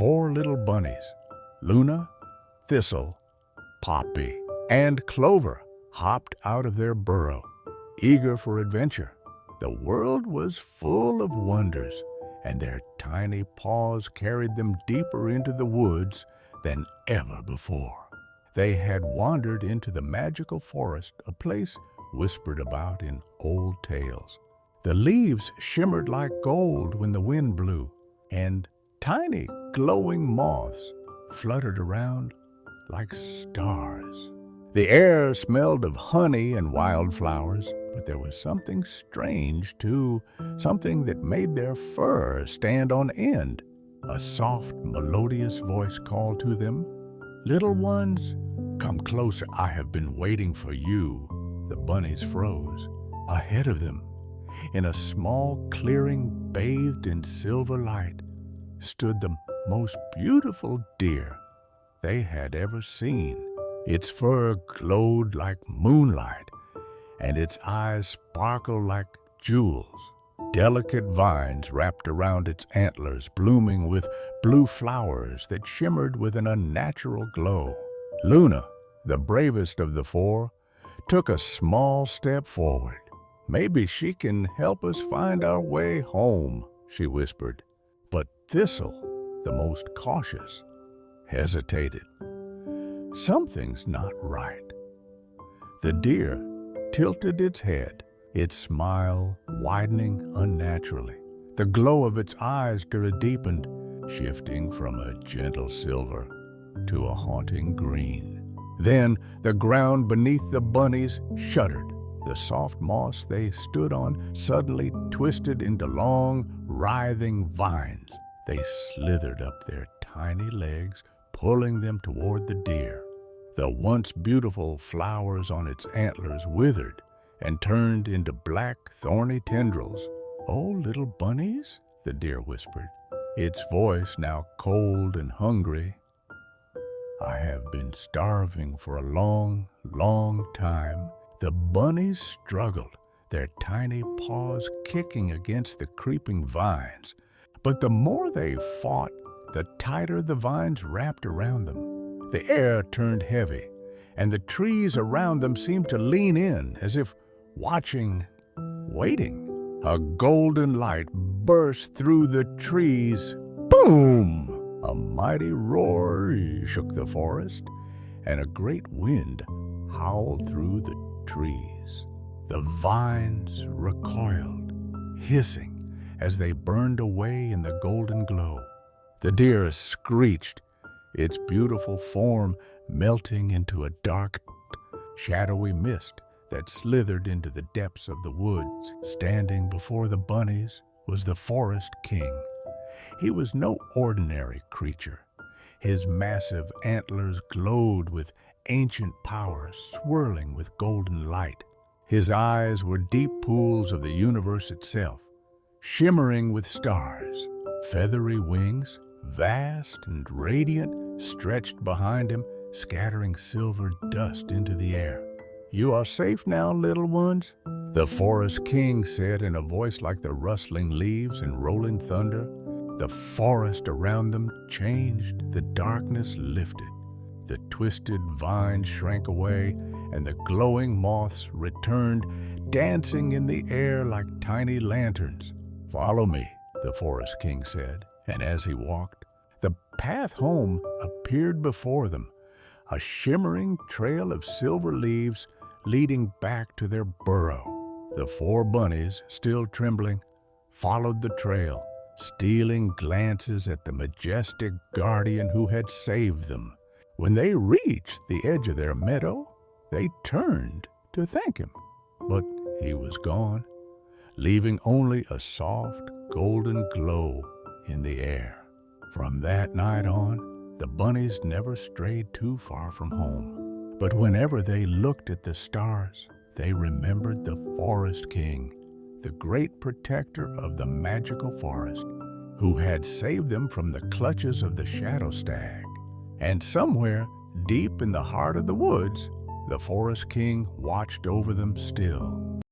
4 little bunnies, Luna, Thistle, Poppy, and Clover, hopped out of their burrow, eager for adventure. The world was full of wonders, and their tiny paws carried them deeper into the woods than ever before. They had wandered into the magical forest, a place whispered about in old tales. The leaves shimmered like gold when the wind blew, and tiny glowing moths fluttered around like stars. The air smelled of honey and wildflowers, but there was something strange too, something that made their fur stand on end. A soft, melodious voice called to them, "Little ones, come closer, I have been waiting for you." The bunnies froze. Ahead of them, in a small clearing bathed in silver light, stood the most beautiful deer they had ever seen. Its fur glowed like moonlight, and its eyes sparkled like jewels. Delicate vines wrapped around its antlers, blooming with blue flowers that shimmered with an unnatural glow. Luna, the bravest of the 4, took a small step forward. "Maybe she can help us find our way home," she whispered. But Thistle, the most cautious, hesitated. Something's not right. The deer tilted its head, its smile widening unnaturally. The glow of its eyes deepened, shifting from a gentle silver to a haunting green. Then the ground beneath the bunnies shuddered. The soft moss they stood on suddenly twisted into long, writhing vines. They slithered up their tiny legs, pulling them toward the deer. The once beautiful flowers on its antlers withered and turned into black, thorny tendrils. "Oh, little bunnies," the deer whispered, its voice now cold and hungry, "I have been starving for a long, long time." The bunnies struggled, their tiny paws kicking against the creeping vines. But the more they fought, the tighter the vines wrapped around them. The air turned heavy, and the trees around them seemed to lean in, as if watching, waiting. A golden light burst through the trees. Boom! A mighty roar shook the forest, and a great wind howled through the trees. The vines recoiled, hissing as they burned away in the golden glow. The deer screeched, its beautiful form melting into a dark, shadowy mist that slithered into the depths of the woods. Standing before the bunnies was the Forest King. He was no ordinary creature. His massive antlers glowed with ancient power, swirling with golden light. His eyes were deep pools of the universe itself, shimmering with stars. Feathery wings, vast and radiant, stretched behind him, scattering silver dust into the air. "You are safe now, little ones," the Forest King said in a voice like the rustling leaves and rolling thunder. The forest around them changed, the darkness lifted. The twisted vines shrank away, and the glowing moths returned, dancing in the air like tiny lanterns. "Follow me," the Forest King said, and as he walked, the path home appeared before them, a shimmering trail of silver leaves leading back to their burrow. The 4 bunnies, still trembling, followed the trail, stealing glances at the majestic guardian who had saved them. When they reached the edge of their meadow, they turned to thank him, but he was gone, leaving only a soft, golden glow in the air. From that night on, the bunnies never strayed too far from home. But whenever they looked at the stars, they remembered the Forest King, the great protector of the magical forest, who had saved them from the clutches of the Shadow Stag. And somewhere, deep in the heart of the woods, the Forest King watched over them still,